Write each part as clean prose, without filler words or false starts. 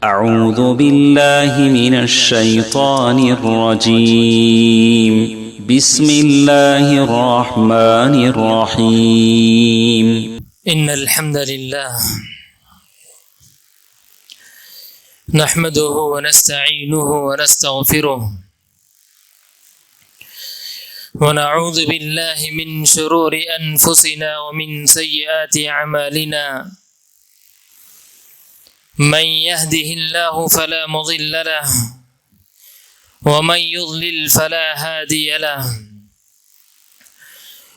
أعوذ بالله من الشيطان الرجيم بسم الله الرحمن الرحيم إن الحمد لله نحمده ونستعينه ونستغفره ونعوذ بالله من شرور أنفسنا ومن سيئات أعمالنا من يهده الله فلا مضل له ومن يضلل فلا هادي له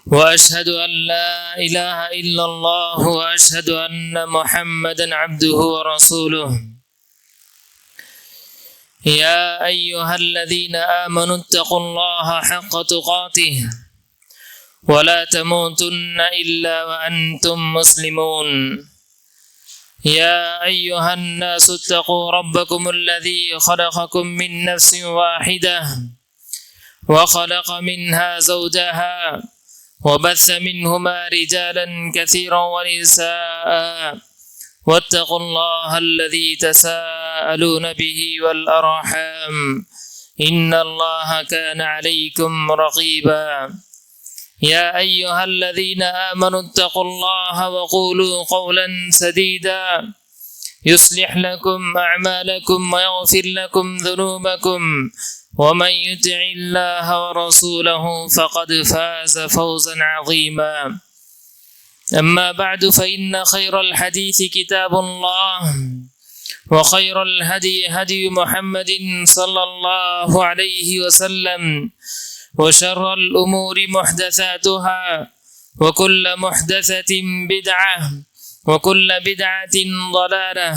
وأشهد أن لا إله إلا الله وأشهد أن محمدا عبده ورسوله يا أيها الذين آمنوا اتقوا الله حق تقاته ولا تموتن إلا وأنتم مسلمون يا أيها الناس اتقوا ربكم الذي خلقكم من نفس واحدة وخلق منها زوجها وبث منهما رجالا كثيرا ونساء واتقوا الله الذي تساءلون به والأرحام إن الله كان عليكم رقيبا يا أيها الذين آمنوا اتقوا الله وقولوا قولا سديدا يصلح لكم أعمالكم ويغفر لكم ذنوبكم ومن يطع الله ورسوله فقد فاز فوزا عظيما أما بعد فإن خير الحديث كتاب الله وخير الهدي هدي محمد صلى الله عليه وسلم وشر الأمور محدثاتها وكل محدثة بدعة وكل بدعة ضلالة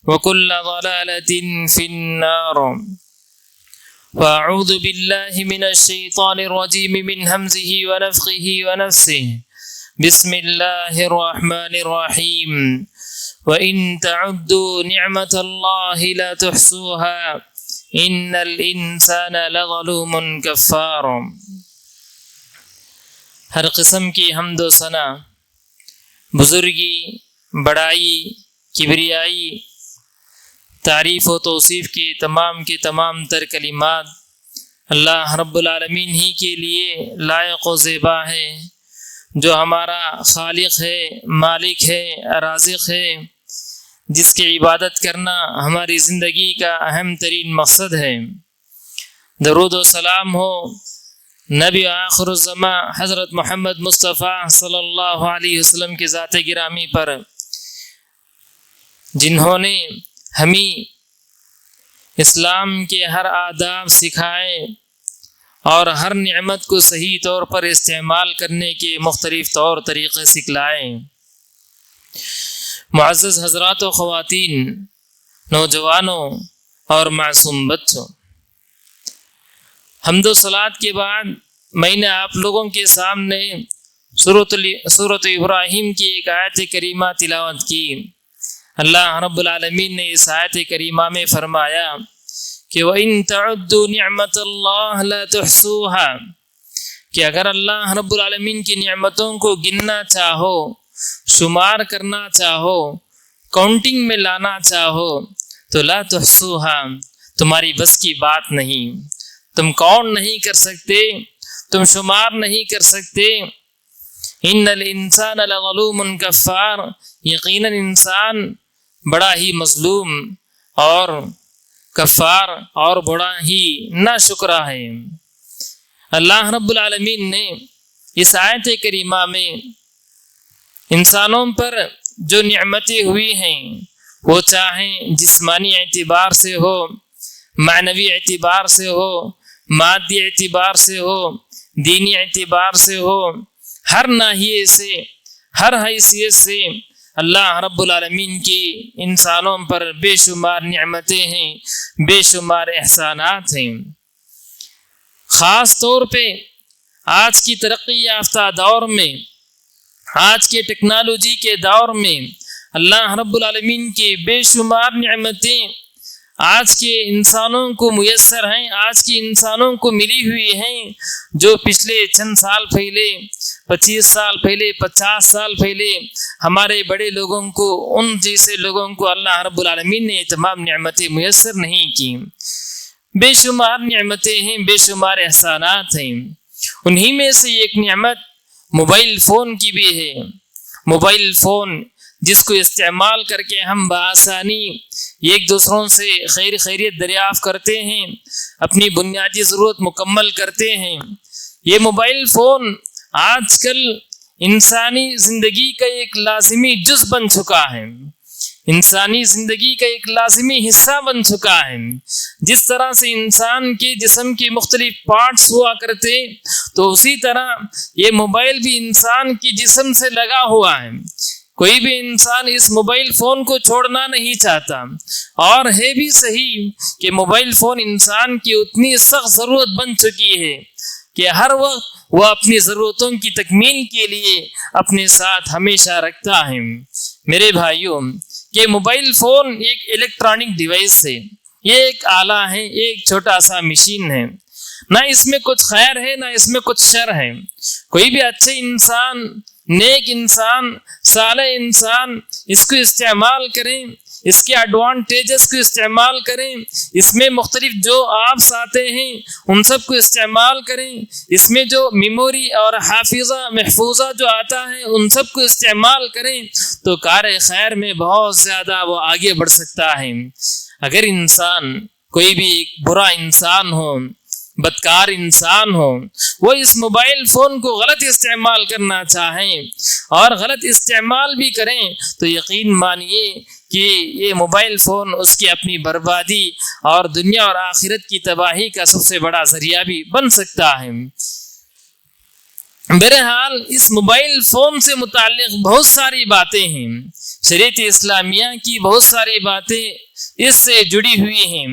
وكل ضلالة في النار وأعوذ بالله من الشيطان الرجيم من همزه ونفخه ونفسه بسم الله الرحمن الرحيم وإن تعدوا نعمة الله لا تحصوها ان الانسان لظلوم کفار۔ ہر قسم کی حمد و ثنا، بزرگی، بڑائی، کبریائی، تعریف و توصیف کے تمام تر کلمات اللہ رب العالمین ہی کے لیے لائق و زیبا ہے، جو ہمارا خالق ہے، مالک ہے، رازق ہے، جس کی عبادت کرنا ہماری زندگی کا اہم ترین مقصد ہے۔ درود و سلام ہو نبی آخر الزماں حضرت محمد مصطفیٰ صلی اللہ علیہ وسلم کی ذات گرامی پر، جنہوں نے ہمیں اسلام کے ہر آداب سکھائے اور ہر نعمت کو صحیح طور پر استعمال کرنے کے مختلف طور طریقے سکھلائے۔ معزز حضرات و خواتین، نوجوانوں اور معصوم بچوں، حمد و صلات کے بعد میں نے آپ لوگوں کے سامنے سورۃ ابراہیم کی ایک آیت کریمہ تلاوت کی۔ اللہ رب العالمین نے اس آیت کریمہ میں فرمایا کہ وَإِن تَعُدُّوا نِعْمَةَ اللَّهِ لَا تُحْصُوهَا، کہ اگر اللہ رب العالمین کی نعمتوں کو گننا چاہو، شمار کرنا چاہو، کاؤنٹنگ میں لانا چاہو تو لا تحصوها، تمہاری بس کی بات نہیں، تم کاؤنٹ نہیں کر سکتے، تم شمار نہیں کر سکتے۔ ان الانسان لظلوم کفار، یقیناً انسان بڑا ہی مظلوم اور کفار اور بڑا ہی ناشکرا ہے۔ اللہ رب العالمین نے اس آیت کریمہ میں انسانوں پر جو نعمتیں ہوئی ہیں، وہ چاہیں جسمانی اعتبار سے ہو، معنوی اعتبار سے ہو، مادی اعتبار سے ہو، دینی اعتبار سے ہو، ہر ناحیے سے، ہر حیثیت سے اللہ رب العالمین کی انسانوں پر بے شمار نعمتیں ہیں، بے شمار احسانات ہیں۔ خاص طور پہ آج کی ترقی یافتہ دور میں، آج کے ٹیکنالوجی کے دور میں اللہ رب العالمین کی بے شمار نعمتیں آج کے انسانوں کو میسر ہیں، آج کے انسانوں کو ملی ہوئی ہیں، جو پچھلے چند سال پہلے 25 سال پہلے 50 سال پہلے ہمارے بڑے لوگوں کو، ان جیسے لوگوں کو اللہ رب العالمین نے تمام نعمتیں میسر نہیں کی۔ بے شمار نعمتیں ہیں، بے شمار احسانات ہیں، انہی میں سے ایک نعمت موبائل فون کی بھی ہے۔ موبائل فون جس کو استعمال کر کے ہم بآسانی ایک دوسروں سے خیریت دریافت کرتے ہیں، اپنی بنیادی ضرورت مکمل کرتے ہیں۔ یہ موبائل فون آج کل انسانی زندگی کا ایک لازمی جز بن چکا ہے، انسانی زندگی کا ایک لازمی حصہ بن چکا ہے۔ جس طرح سے انسان کے جسم کے مختلف پارٹس ہوا کرتے، تو اسی طرح یہ موبائل بھی انسان کے جسم سے لگا ہوا ہے۔ کوئی بھی انسان اس موبائل فون کو چھوڑنا نہیں چاہتا، اور ہے بھی صحیح کہ موبائل فون انسان کی اتنی سخت ضرورت بن چکی ہے کہ ہر وقت وہ اپنی ضرورتوں کی تکمیل کے لیے اپنے ساتھ ہمیشہ رکھتا ہے۔ میرے بھائیوں، یہ موبائل فون ایک الیکٹرانک ڈیوائس ہے، یہ ایک آلہ ہے، ایک چھوٹا سا مشین ہے، نہ اس میں کچھ خیر ہے نہ اس میں کچھ شر ہے۔ کوئی بھی اچھے انسان، نیک انسان، صالح انسان اس کو استعمال کریں، اس کے ایڈوانٹیجز کو استعمال کریں، اس میں مختلف جو ایپس آتے ہیں ان سب کو استعمال کریں، اس میں جو میموری اور حافظہ محفوظہ جو آتا ہے ان سب کو استعمال کریں، تو کار خیر میں بہت زیادہ وہ آگے بڑھ سکتا ہے۔ اگر انسان کوئی بھی برا انسان ہو، بدکار انسان ہو، وہ اس موبائل فون کو غلط استعمال کرنا چاہیں اور غلط استعمال بھی کریں، تو یقین مانیے کہ یہ موبائل فون اس کی اپنی بربادی اور دنیا اور آخرت کی تباہی کا سب سے بڑا ذریعہ بھی بن سکتا ہے۔ بہرحال اس موبائل فون سے متعلق بہت ساری باتیں ہیں، شریعت اسلامیہ کی بہت ساری باتیں اس سے جڑی ہوئی ہیں۔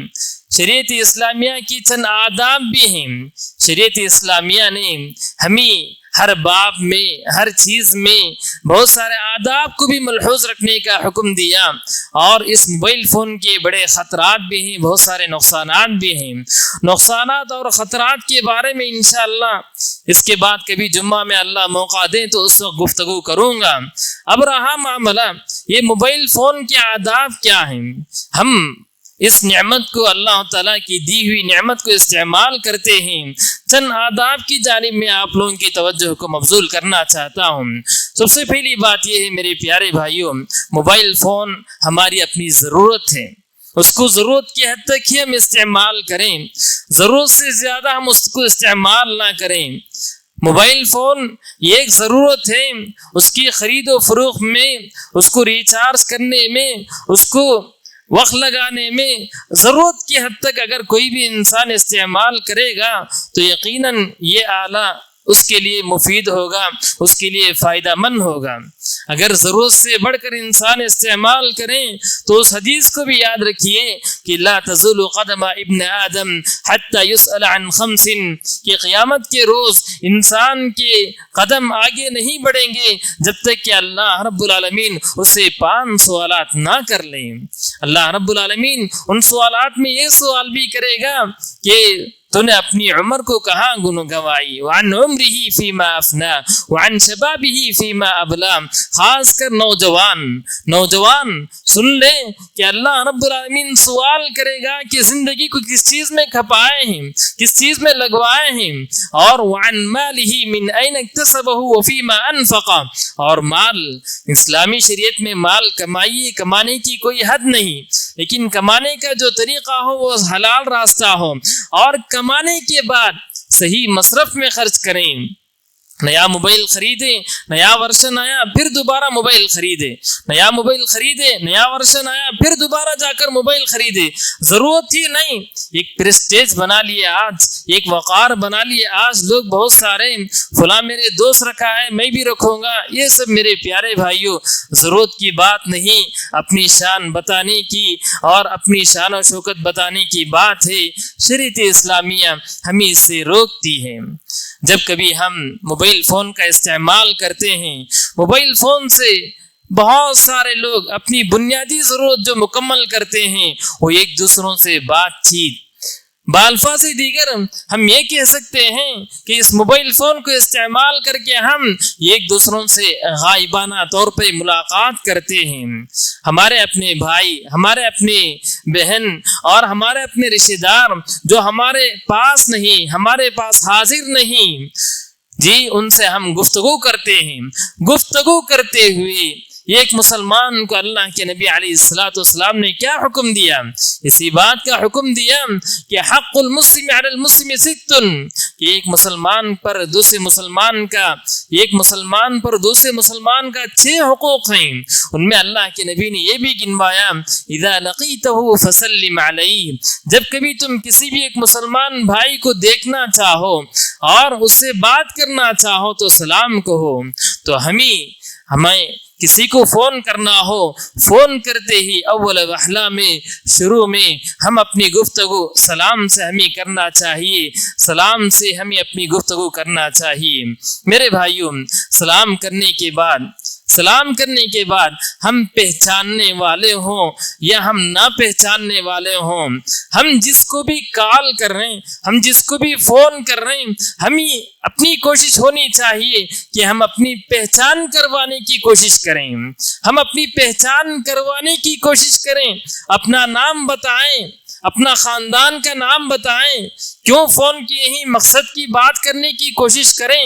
شریعت اسلامیہ کی چند آداب بھی ہیں۔ شریعت اسلامیہ نے ہمیں ہر باب میں، ہر چیز میں بہت سارے آداب کو بھی ملحوظ رکھنے کا حکم دیا، اور اس موبائل فون کے بڑے خطرات بھی ہیں، بہت سارے نقصانات بھی ہیں۔ نقصانات اور خطرات کے بارے میں انشاءاللہ اس کے بعد کبھی جمعہ میں اللہ موقع دیں تو اس وقت گفتگو کروں گا۔ اب رہا معاملہ یہ موبائل فون کے آداب کیا ہیں۔ ہم اس نعمت کو، اللہ تعالیٰ کی دی ہوئی نعمت کو استعمال کرتے ہیں، چند آداب کی جانب میں آپ لوگوں کی توجہ کو مبذول کرنا چاہتا ہوں۔ سب سے پہلی بات یہ ہے میرے پیارے بھائیوں، موبائل فون ہماری اپنی ضرورت ہے، اس کو ضرورت کی حد تک ہی ہم استعمال کریں، ضرورت سے زیادہ ہم اس کو استعمال نہ کریں۔ موبائل فون یہ ایک ضرورت ہے، اس کی خرید و فروخت میں، اس کو ریچارج کرنے میں، اس کو وقت لگانے میں ضرورت کی حد تک اگر کوئی بھی انسان استعمال کرے گا تو یقیناً یہ آلہ اس کے لیے مفید ہوگا، اس کے لیے فائدہ مند ہوگا۔ اگر ضرورت سے بڑھ کر انسان استعمال کریں تو اس حدیث کو بھی یاد رکھیے کہ لا تزول قدم ابن آدم حتی یسأل عن خمس، کہ قیامت کے روز انسان کے قدم آگے نہیں بڑھیں گے جب تک کہ اللہ رب العالمین اسے 5 سوالات نہ کر لیں۔ اللہ رب العالمین ان سوالات میں یہ سوال بھی کرے گا کہ تو نے اپنی عمر کو کہاں گنوائی، وعن عمرہ فیما افنا وعن شبابہ فیما ابلا۔ خاص کر نوجوان سن لیں کہ اللہ رب العالمین سوال کرے گا کہ زندگی کو کس چیز میں کھپائے ہیں، کس چیز میں لگوائے ہیں، اور وعن مالہ من این اکتسبہ وفیما انفقا، اور مال، اسلامی شریعت میں مال کمانے کی کوئی حد نہیں، لیکن کمانے کا جو طریقہ ہو وہ حلال راستہ ہو، اور کمانے کے بعد صحیح مصرف میں خرچ کریں۔ نیا موبائل خریدے، نیا ورژن آیا پھر دوبارہ موبائل خریدے، نیا موبائل خریدے، نیا ورژن آیا پھر دوبارہ جا کر موبائل خریدے، ضرورت ہی نہیں۔ ایک پریسٹیج بنا لیے آج، ایک وقار بنا لیے آج لوگ بہت سارے، فلاں میرے دوست رکھا ہے میں بھی رکھوں گا۔ یہ سب میرے پیارے بھائیوں ضرورت کی بات نہیں، اپنی شان بتانے کی اور اپنی شان و شوکت بتانے کی بات ہے۔ شریعت اسلامیہ ہمیں اس سے روکتی ہے۔ جب کبھی ہم موبائل فون کا استعمال کرتے ہیں، موبائل فون سے بہت سارے لوگ اپنی بنیادی ضرورت جو مکمل کرتے ہیں وہ ایک دوسروں سے بات چیت، بالفاظ دیگر ہم یہ کہہ سکتے ہیں کہ اس موبائل فون کو استعمال کر کے ہم ایک دوسروں سے غائبانہ طور پہ ملاقات کرتے ہیں۔ ہمارے اپنے بھائی، ہمارے اپنے بہن اور ہمارے اپنے رشتہ دار جو ہمارے پاس نہیں، ہمارے پاس حاضر نہیں، جی ان سے ہم گفتگو کرتے ہیں۔ گفتگو کرتے ہوئے ایک مسلمان کو اللہ کے نبی علیہ الصلوۃ والسلام نے کیا حکم دیا؟ اسی بات کا حکم دیا کہ حق المسلم علی المسلم ست، کہ ایک مسلمان پر دوسرے مسلمان پر دوسرے مسلمان کا 6 حقوق ہیں۔ ان میں اللہ کے نبی نے یہ بھی گنوایا، اذا لقیتہ فسلم علیہ، جب کبھی تم کسی بھی ایک مسلمان بھائی کو دیکھنا چاہو اور اس سے بات کرنا چاہو تو سلام کہو۔ تو ہمیں کسی کو فون کرنا ہو، فون کرتے ہی اول وہلہ میں شروع میں ہم اپنی گفتگو سلام سے ہمیں کرنا چاہیے، سلام سے ہمیں اپنی گفتگو کرنا چاہیے۔ میرے بھائیوں، سلام کرنے کے بعد ہم پہچاننے والے ہوں یا ہم نہ پہچاننے والے ہوں، ہم جس کو بھی کال کر رہے ہیں، ہم جس کو بھی فون کر رہے ہیں، ہمیں اپنی کوشش ہونی چاہیے کہ ہم اپنی پہچان کروانے کی کوشش کریں، ہم اپنی پہچان کروانے کی کوشش کریں، اپنا نام بتائیں، اپنا خاندان کا نام بتائیں، کیوں فون کیے ہی مقصد کی بات کرنے کی کوشش کریں۔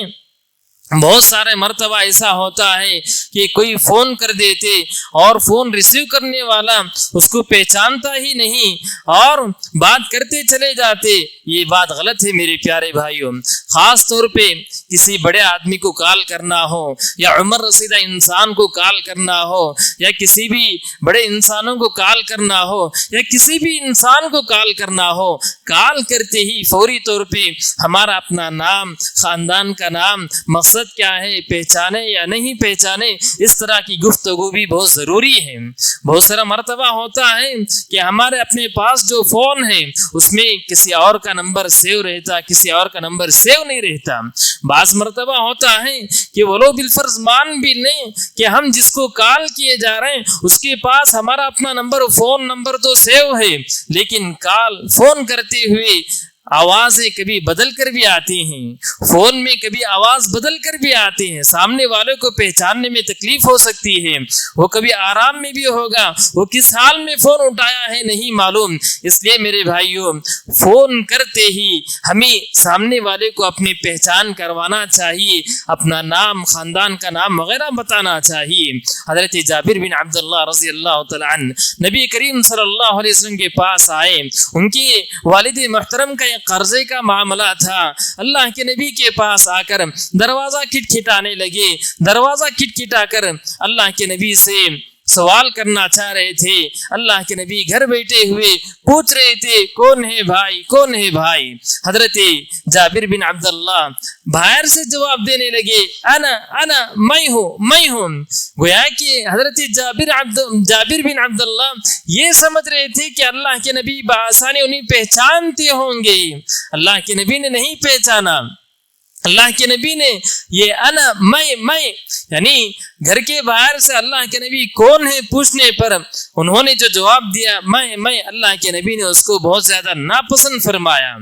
بہت سارے مرتبہ ایسا ہوتا ہے کہ کوئی فون کر دیتے اور فون ریسیو کرنے والا اس کو پہچانتا ہی نہیں اور بات کرتے چلے جاتے۔ یہ بات غلط ہے میرے پیارے بھائیوں۔ خاص طور پہ کسی بڑے آدمی کو کال کرنا ہو یا عمر رسیدہ انسان کو کال کرنا ہو یا کسی بھی بڑے انسانوں کو کال کرنا ہو یا کسی بھی انسان کو کال کرنا ہو، کال کرتے ہی فوری طور پہ ہمارا اپنا نام، خاندان کا نام، مقصد کیا ہے، پہچانے یا نہیں پہچانے، اس طرح کی گفتگو بھی بہت ضروری ہے۔ بہت سارا مرتبہ ہوتا ہے کہ ہمارے اپنے پاس جو فون ہے اس میں کسی اور کا نمبر سیو رہتا، کسی اور کا نمبر سیو نہیں رہتا۔ بعض مرتبہ ہوتا ہے کہ وہ لوگ بالفرض مان بھی لیں کہ ہم جس کو کال کیے جا رہے ہیں اس کے پاس ہمارا اپنا نمبر، فون نمبر تو سیو ہے، لیکن فون کرتے ہوئے آوازیں کبھی بدل کر بھی آتی ہیں، فون میں کبھی آواز بدل کر بھی آتی ہیں، سامنے والے کو پہچاننے میں تکلیف ہو سکتی ہے، وہ کبھی آرام میں بھی ہوگا، وہ کس حال میں فون اٹھایا ہے نہیں معلوم۔ اس لیے میرے بھائیوں، فون کرتے ہی ہمیں سامنے والے کو اپنی پہچان کروانا چاہیے، اپنا نام، خاندان کا نام وغیرہ بتانا چاہیے۔ حضرت جابر بن عبداللہ رضی اللہ تعالیٰ عنہ نبی کریم صلی اللہ علیہ وسلم کے پاس آئے، ان کی والد محترم کا قرضے کا معاملہ تھا۔ اللہ کے نبی کے پاس آ کر دروازہ کھٹکھٹانے لگے، دروازہ کھٹکھٹا کر اللہ کے نبی سے سوال کرنا چاہ رہے تھے۔ اللہ کے نبی گھر بیٹھے ہوئے پوچھ رہے تھے، کون ہے بھائی، کون ہے بھائی؟ حضرت جابر بن عبداللہ باہر سے جواب دینے لگے، انا میں ہوں۔ گویا کہ حضرت جابر بن عبداللہ یہ سمجھ رہے تھے کہ اللہ کے نبی بآسانی انہیں پہچانتے ہوں گے۔ اللہ کے نبی نے نہیں پہچانا۔ اللہ کے نبی نے یہ میں یعنی گھر کے باہر سے اللہ کے نبی کون ہے پوچھنے پر انہوں نے جو جواب دیا میں، اللہ کے نبی نے اس کو بہت زیادہ ناپسند فرمایا۔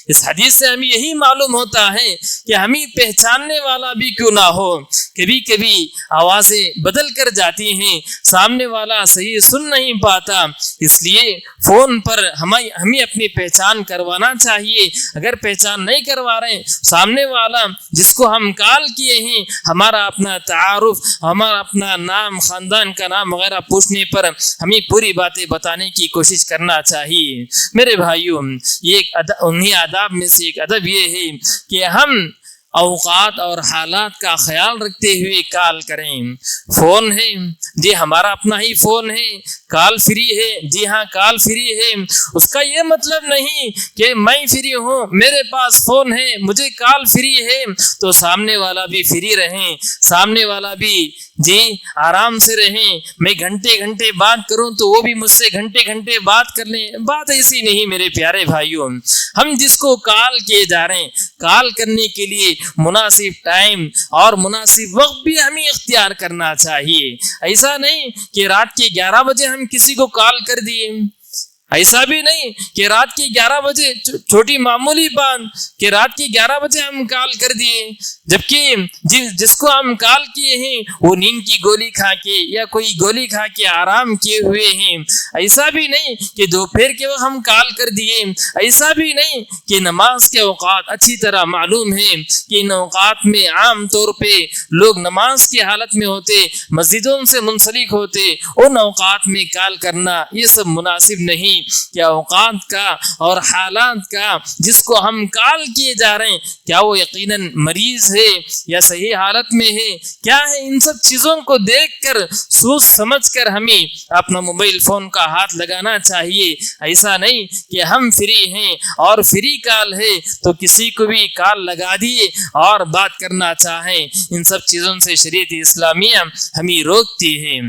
اس حدیث سے ہمیں یہی معلوم ہوتا ہے کہ ہمیں پہچاننے والا بھی کیوں نہ ہو، کبھی کبھی آوازیں بدل کر جاتی ہیں، سامنے والا صحیح سن نہیں پاتا، اس لیے فون پر ہمیں اپنی پہچان کروانا چاہیے۔ اگر پہچان نہیں کروا رہے، سامنے والا جس کو ہم کال کیے ہیں ہمارا اپنا تعارف، ہمارا اپنا نام، خاندان کا نام وغیرہ پوچھنے پر ہمیں پوری باتیں بتانے کی کوشش کرنا چاہیے۔ میرے بھائیوں، یہ انہی آداب میں سے ایک ادب یہ ہے کہ ہم اوقات اور حالات کا خیال رکھتے ہوئے کال کریں۔ فون ہے جی، ہمارا اپنا ہی فون ہے، کال فری ہے جی ہاں کال فری ہے، اس کا یہ مطلب نہیں کہ میں فری ہوں، میرے پاس فون ہے، مجھے کال فری ہے تو سامنے والا بھی فری رہیں، سامنے والا بھی جی آرام سے رہیں، میں گھنٹے گھنٹے بات کروں تو وہ بھی مجھ سے گھنٹے گھنٹے بات کر لیں. بات ایسی نہیں میرے پیارے بھائیوں. ہم جس کو کال کیے جا رہے ہیں، کال کرنے کے لیے مناسب ٹائم اور مناسب وقت بھی ہمیں اختیار کرنا چاہیے. ایسا نہیں کہ رات کے 11 بجے ہم کسی کو کال کر دیے، ایسا بھی نہیں کہ رات کے 11 بجے چھوٹی معمولی بات کہ رات کے 11 بجے ہم کال کر دیے، جبکہ جس کو ہم کال کیے ہیں وہ نیند کی گولی کھا کے یا کوئی گولی کھا کے آرام کیے ہوئے ہیں. ایسا بھی نہیں کہ دوپہر کے وقت ہم کال کر دیے. ایسا بھی نہیں کہ نماز کے اوقات اچھی طرح معلوم ہے کہ ان اوقات میں عام طور پہ لوگ نماز کی حالت میں ہوتے، مسجدوں سے منسلک ہوتے. ان اوقات میں کال کرنا یہ سب مناسب نہیں. کیا اوقات کا اور حالات کا جس کو ہم کال کیے جا رہے ہیں کیا وہ یقیناً مریض ہے یا صحیح حالت میں ہے، کیا ہے، ان سب چیزوں کو دیکھ کر سوچ سمجھ کر ہمیں اپنا موبائل فون کا ہاتھ لگانا چاہیے. ایسا نہیں کہ ہم فری ہیں اور فری کال ہے تو کسی کو بھی کال لگا دیے اور بات کرنا چاہیں. ان سب چیزوں سے شریعت اسلامیہ ہمیں روکتی ہے.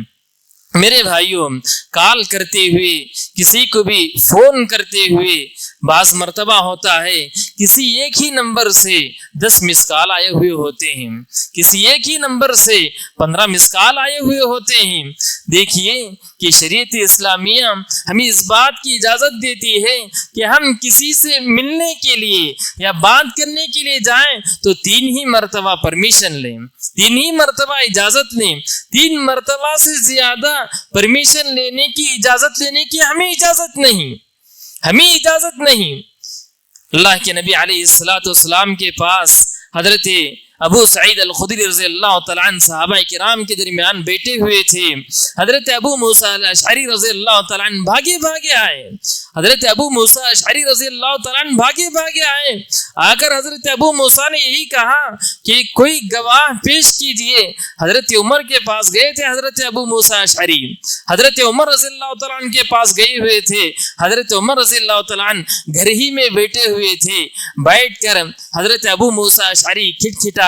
میرے بھائیوں، کال کرتے ہوئے، کسی کو بھی فون کرتے ہوئے بعض مرتبہ ہوتا ہے کسی ایک ہی نمبر سے 10 مس کال آئے ہوئے ہوتے ہیں، کسی ایک ہی نمبر سے 15 مس کال آئے ہوئے ہوتے ہیں. دیکھیے کہ شریعت اسلامیہ ہمیں اس بات کی اجازت دیتی ہے کہ ہم کسی سے ملنے کے لیے یا بات کرنے کے لیے جائیں تو 3 ہی مرتبہ پرمیشن لیں، 3 ہی مرتبہ اجازت لیں. 3 مرتبہ سے زیادہ پرمیشن لینے کی اجازت لینے کی ہمیں اجازت نہیں، ہمیں اجازت نہیں. اللہ کے نبی علیہ الصلوۃ والسلام کے پاس حضرت ابو سعید الخدری رضی اللہ تعالیٰ عنہ صحابہ کرام کے درمیان بیٹھے ہوئے تھے. حضرت ابو موسیٰ الاشعری رضی اللہ تعالیٰ عنہ بھاگے بھاگے آئے. حضرت ابو موسیٰ الاشعری رضی اللہ تعالیٰ عنہ بھاگے بھاگے آئے. آ کر حضرت ابو موسیٰ نے یہی کہا کہ کوئی گواہ پیش کیجئے. حضرت عمر کے پاس گئے تھے حضرت ابو موسیٰ الاشعری، حضرت عمر رضی اللہ تعالیٰ عنہ کے پاس گئے ہوئے تھے. حضرت عمر رضی اللہ تعالیٰ عنہ گھر ہی میں بیٹھے ہوئے تھے. بیٹھ کر حضرت ابو موسیٰ الاشعری کھٹکھٹائے،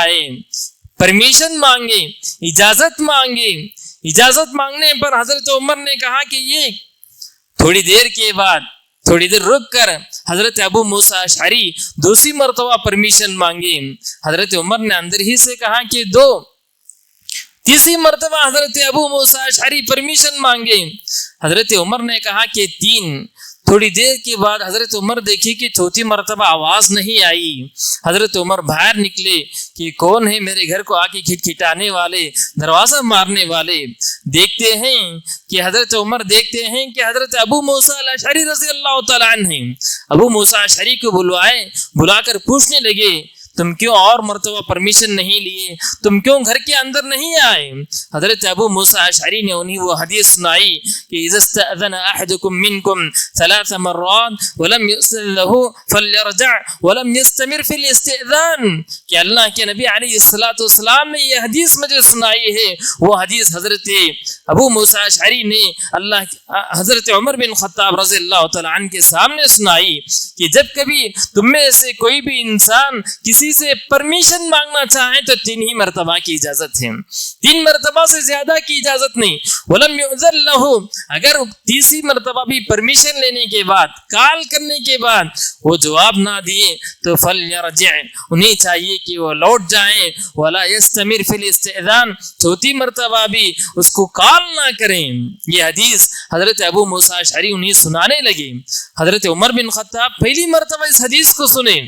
پرمیشن مانگے، اجازت مانگے. اجازت مانگنے پر حضرت عمر نے کہا کہ یہ تھوڑی دیر رک کر حضرت ابو موسیٰ اشعری دوسری مرتبہ پرمیشن مانگی. حضرت عمر نے اندر ہی سے کہا کہ 2. تیسری مرتبہ حضرت ابو موسیٰ اشعری پرمیشن مانگے. حضرت عمر نے کہا کہ 3. تھوڑی دیر کے بعد حضرت عمر دیکھی کہ چوتھی مرتبہ آواز نہیں آئی. حضرت عمر باہر نکلے کہ کون ہے میرے گھر کو آ کے کھٹکھٹانے والے، دروازہ مارنے والے. دیکھتے ہیں کہ حضرت عمر دیکھتے ہیں کہ حضرت ابو موسیٰ الاشعری رضی اللہ تعالیٰ عنہ ہیں. ابو موسیٰ اشعری کو بلا کر پوچھنے لگے تم کیوں اور مرتبہ پرمیشن نہیں لیے، تم کیوں گھر کے اندر نہیں آئے؟ حضرت ابو موسیٰ اشعری نے انہیں وہ حدیث سنائی کہ اذا استأذن احدكم منكم 3 مرات ولم يؤذن له فليرجع ولم يستمر في الاستئذان. کہ اللہ کے نبی علیہ الصلوۃ والسلام نے یہ حدیث مجھے سنائی ہے. وہ حدیث حضرت ابو موسیٰ اشعری نے حضرت عمر بن خطاب رضی اللہ تعالیٰ عنہ کے سامنے سنائی کہ جب کبھی تم میں سے کوئی بھی انسان کسی سے پرمیشن مانگنا چاہیں تو 3 ہی مرتبہ کی اجازت ہے، 3 مرتبہ سے زیادہ کی اجازت نہیں. ولم یؤذن له، اگر تیسری مرتبہ بھی پرمیشن لینے کے بعد، کال کرنے کے بعد وہ جواب نہ دیے تو فلیرجع، انہیں چاہیے کہ وہ لوٹ جائیں. ولا یستمر فی الاستئذان، چوتھی مرتبہ بھی اس کو کال نہ کریں. یہ حدیث حضرت ابو موسیٰ اشعری انہیں سنانے لگے. حضرت عمر بن خطاب پہلی مرتبہ اس حدیث کو سنے.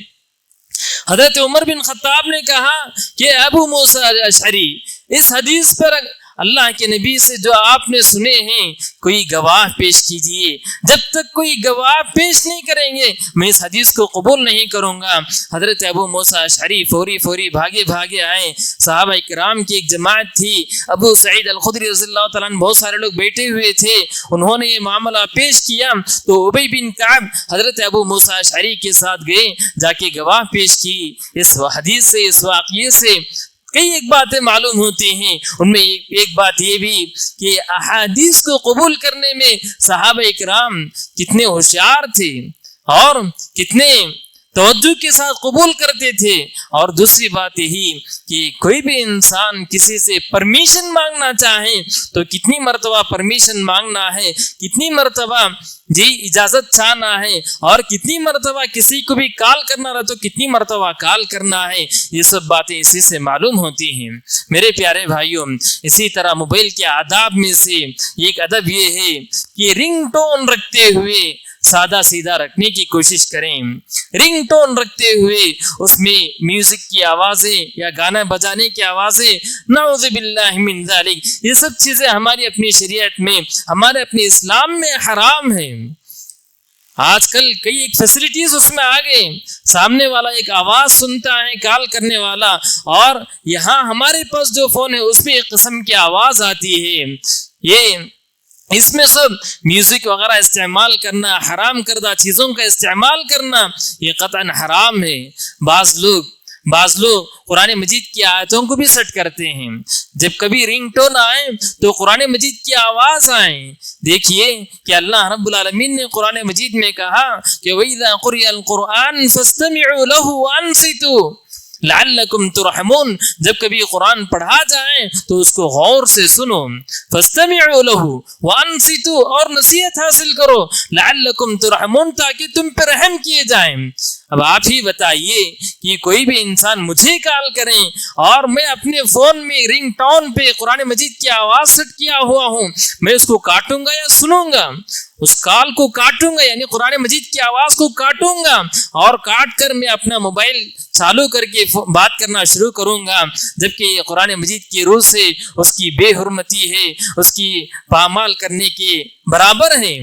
حضرت عمر بن خطاب نے کہا کہ ابو موسیٰ اشعری، اس حدیث پر اللہ کے نبی سے جو آپ نے سنے ہیں کوئی گواہ پیش کیجئے. جب تک کوئی گواہ پیش نہیں کریں گے میں اس حدیث کو قبول نہیں کروں گا. حضرت ابو موسیٰ اشعری فوری بھاگے آئے. صحابہ کرام کی ایک جماعت تھی، ابو سعید الخدری رضی اللہ تعالیٰ عنہ بہت سارے لوگ بیٹھے ہوئے تھے. انہوں نے یہ معاملہ پیش کیا تو ابی بن کعب حضرت ابو موسیٰ اشعری کے ساتھ گئے، جا کے گواہ پیش کی. اس حدیث سے، اس واقعے سے کئی ایک باتیں معلوم ہوتی ہیں. ان میں ایک بات یہ بھی کہ احادیث کو قبول کرنے میں صحابہ کرام کتنے ہوشیار تھے اور کتنے توجہ کے ساتھ قبول کرتے تھے. اور دوسری بات یہی کہ کوئی بھی انسان کسی سے پرمیشن مانگنا چاہے تو کتنی مرتبہ پرمیشن مانگنا ہے, کتنی مرتبہ اجازت چاہنا ہے, اور کتنی مرتبہ کسی کو بھی کال کرنا رہا تو کتنی مرتبہ کال کرنا ہے. یہ سب باتیں اسی سے معلوم ہوتی ہیں. میرے پیارے بھائیوں, اسی طرح موبائل کے آداب میں سے ایک ادب یہ ہے کہ رنگ ٹون رکھتے ہوئے سادہ سیدھا رکھنے کی کوشش کریں. رنگ ٹون رکھتے ہوئے اس میں میوزک کی آوازیں یا گانا بجانے کی آوازیں, نعوذ باللہ من ذالک, یہ سب چیزیں ہماری اپنی شریعت میں, ہمارے اپنے اسلام میں حرام ہیں. آج کل کئی ایک فیسلٹیز اس میں آ گئے, سامنے والا ایک آواز سنتا ہے کال کرنے والا, اور یہاں ہمارے پاس جو فون ہے اس میں ایک قسم کی آواز آتی ہے. یہ اس میں سب میوزک وغیرہ استعمال کرنا, حرام کردہ چیزوں کا استعمال کرنا, یہ قطعاً حرام ہے. بعض لوگ قرآن مجید کی آیتوں کو بھی سیٹ کرتے ہیں. جب کبھی رنگ ٹون آئے تو قرآن مجید کی آواز آئے. دیکھیے کہ اللہ رب العالمین نے قرآن مجید میں کہا کہ وَإِذَا قُرِئَ الْقُرْآنُ فَاسْتَمِعُوا لَهُ وَأَنصِتُوا لعلکم ترحمون, جب کبھی قرآن پڑھا جائے تو اس کو غور سے سنو. فاستمعوا له وانصتوا, اور نصیحت حاصل کرو. لعلکم ترحمون, تاکہ تم پر رحم کیے جائیں. اب آپ ہی بتائیے کہ کوئی بھی انسان مجھے کال کریں اور میں اپنے فون میں رنگ ٹون پہ قرآن مجید کی آواز سیٹ کیا ہوا ہوں, میں اس کو کاٹوں گا یا سنوں گا؟ اس کال کو کاٹوں گا, یعنی قرآن مجید کی آواز کو کاٹوں گا, اور کاٹ کر میں اپنا موبائل چالو کر کے بات کرنا شروع کروں گا, جبکہ یہ قرآن مجید کی روح سے اس کی بے حرمتی ہے, اس کی پامال کرنے کے برابر ہے.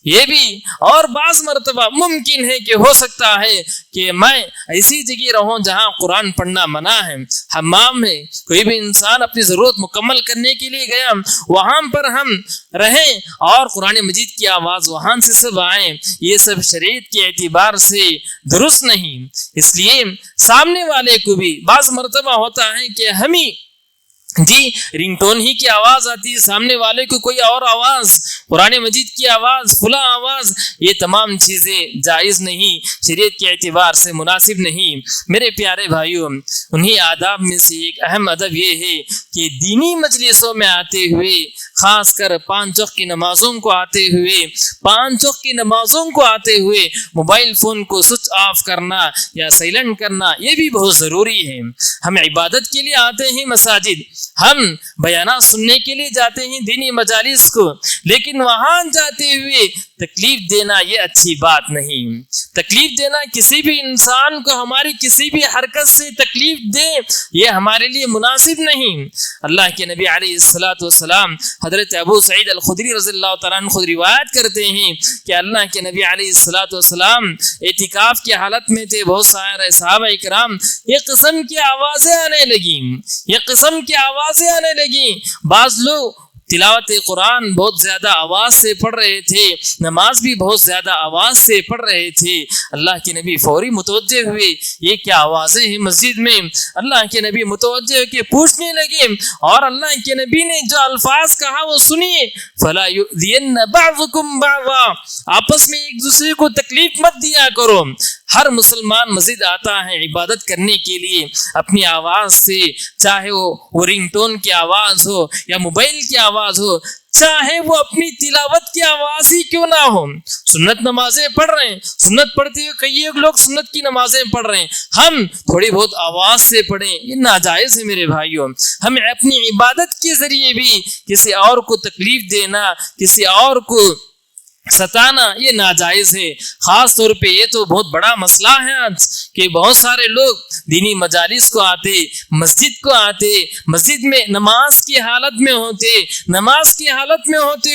یہ بھی اور بعض مرتبہ ممکن ہے کہ ہو سکتا ہے کہ میں ایسی جگہ رہوں جہاں قرآن پڑھنا منع ہے, حمام ہے, کوئی بھی انسان اپنی ضرورت مکمل کرنے کے لیے گیا, وہاں پر ہم رہیں اور قرآن مجید کی آواز وہاں سے سب آئیں, یہ سب شریعت کے اعتبار سے درست نہیں. اس لیے سامنے والے کو بھی بعض مرتبہ ہوتا ہے کہ ہمیں رنگ ٹون ہی کی آواز آتی ہے, سامنے والے کو کوئی اور آواز, قرآن مجید کی آواز, فلاں آواز, یہ تمام چیزیں جائز نہیں, شریعت کے اعتبار سے مناسب نہیں. میرے پیارے بھائیوں, انہی آداب میں سے ایک اہم ادب یہ ہے کہ دینی مجلسوں میں آتے ہوئے, خاص کر 5 وقت کی نمازوں کو آتے ہوئے موبائل فون کو سوئچ آف کرنا یا سائلنٹ کرنا, یہ بھی بہت ضروری ہے. ہم عبادت کے لیے آتے ہیں مساجد, ہم بیانات سننے کے لیے جاتے ہیں دینی مجالس کو, لیکن وہاں جاتے ہوئے تکلیف دینا یہ اچھی بات نہیں. تکلیف دینا, کسی بھی انسان کو ہماری کسی بھی حرکت سے تکلیف دے, یہ ہمارے لیے مناسب نہیں. اللہ کے نبی علیہ الصلوۃ والسلام حضرت ابو سعید الخدری رضی اللہ تعالیٰ عنہ خود روایت کرتے ہیں کہ اللہ کے نبی علیہ الصلوۃ والسلام اعتکاف کی حالت میں تھے, بہت سارے صحابہ کرام یہ قسم کی آوازیں آنے لگیں. بعض لوگ تلاوت قرآن بہت زیادہ آواز سے پڑھ رہے تھے, نماز بھی بہت زیادہ آواز سے پڑھ رہے تھے. اللہ کے نبی فوری متوجہ ہوئے, یہ کیا آوازیں ہیں مسجد میں؟ اللہ کے نبی متوجہ ہو کے پوچھنے لگے, اور اللہ کے نبی نے جو الفاظ کہا وہ سنیے, فلا یؤذین بعضکم بعضا, آپس میں ایک دوسرے کو تکلیف مت دیا کرو. ہر مسلمان مسجد آتا ہے عبادت کرنے کے لیے اپنی آواز سے, چاہے وہ رنگ ٹون کی آواز ہو یا موبائل کی آواز ہو, چاہے وہ اپنی تلاوت کی آواز ہی کیوں نہ ہو. سنت نمازیں پڑھ رہے ہیں, سنت پڑھتے ہوئے کئی لوگ سنت کی نمازیں پڑھ رہے ہیں, ہم تھوڑی بہت آواز سے پڑھیں, یہ ناجائز ہے میرے بھائیوں. ہمیں اپنی عبادت کے ذریعے بھی کسی اور کو تکلیف دینا, کسی اور کو ستانا, یہ ناجائز ہے. خاص طور پہ یہ تو بہت بڑا مسئلہ ہے آج کہ بہت سارے لوگ دینی مجالس کو آتے, مسجد میں نماز کی حالت میں ہوتے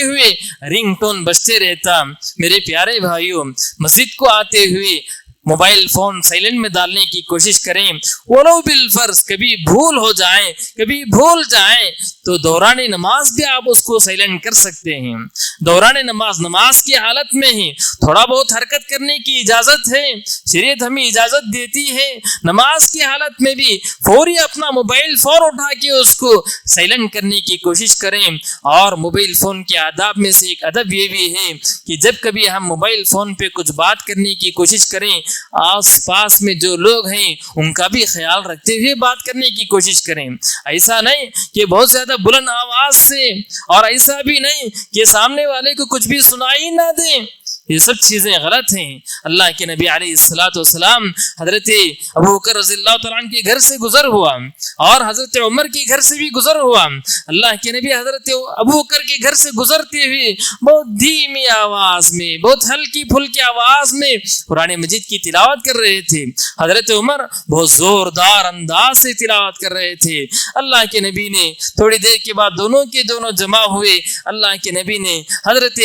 ہوئے رنگ ٹون بجتے رہتا. میرے پیارے بھائیوں, مسجد کو آتے ہوئے موبائل فون سائلنٹ میں ڈالنے کی کوشش کریں, ولو بالفرض کبھی بھول جائیں تو دوران نماز بھی آپ اس کو سائلنٹ کر سکتے ہیں. دوران نماز کی حالت میں ہی تھوڑا بہت حرکت کرنے کی اجازت ہے, شریعت ہمیں اجازت دیتی ہے. نماز کی حالت میں بھی فوری اپنا موبائل فون اٹھا کے اس کو سائلنٹ کرنے کی کوشش کریں. اور موبائل فون کے آداب میں سے ایک ادب یہ بھی ہے کہ جب کبھی ہم موبائل فون پہ کچھ بات کرنے کی کوشش کریں آس پاس میں جو لوگ ہیں ان کا بھی خیال رکھتے ہوئے بات کرنے کی کوشش کریں. ایسا نہیں کہ بہت زیادہ بلند آواز سے، اور ایسا بھی نہیں کہ سامنے والے کو کچھ بھی سنائی نہ دیں. یہ سب چیزیں غلط ہیں. اللہ کے نبی علیہ الصلوۃ والسلام حضرت ابوبکر رضی اللہ تعالیٰ عنہ کے گھر سے گزر ہوا اور حضرت عمر کے گھر سے بھی گزر ہوا. اللہ کے نبی حضرت ابوبکر کے گھر سے گزرتے ہوئے بہت دھیمی آواز میں، بہت ہلکی پھلکی آواز میں قرآن مجید کی تلاوت کر رہے تھے. حضرت عمر بہت زوردار انداز سے تلاوت کر رہے تھے. اللہ کے نبی نے تھوڑی دیر کے بعد دونوں کے دونوں جمع ہوئے. اللہ کے نبی نے حضرت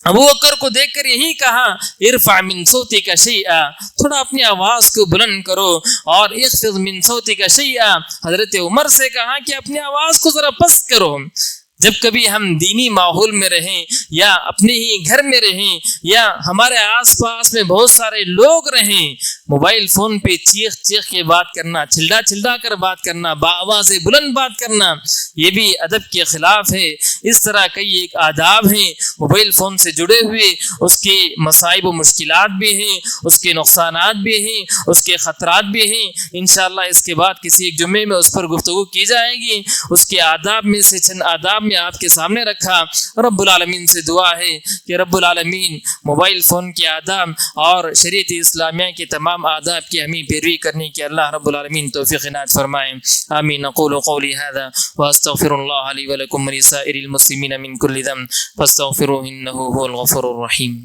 ابوبکر کو دیکھ کر یہی کہا، ارفع من صوتک شیئا، تھوڑا اپنی آواز کو بلند کرو، اور اخفض من صوتک شیئا، حضرت عمر سے کہا کہ اپنی آواز کو ذرا پست کرو. جب کبھی ہم دینی ماحول میں رہیں یا اپنے ہی گھر میں رہیں یا ہمارے آس پاس میں بہت سارے لوگ رہیں، موبائل فون پہ چیخ چیخ کے بات کرنا، چلڈا چلڈا کر بات کرنا، باآواز بلند بات کرنا، یہ بھی ادب کے خلاف ہے. اس طرح کئی ایک آداب ہیں موبائل فون سے جڑے ہوئے، اس کے مصائب و مشکلات بھی ہیں، اس کے نقصانات بھی ہیں، اس کے خطرات بھی ہیں. انشاءاللہ اس کے بعد کسی ایک جمعے میں اس پر گفتگو کی جائے گی. اس کے آداب میں سے چند آداب میں آپ کے سامنے رکھا. رب العالمین سے دعا ہے کہ رب العالمین موبائل فون کے آداب اور شریعت اسلامیہ کے تمام آداب کی ہمیں پیروی کرنے کی اللہ رب العالمین توفیق عنایت فرمائیں. آمین. اقول قولی هذا واستغفر الله لي ولكم ولسائر المسلمين من كل ذنب فاستغفروه انه هو الغفور الرحيم.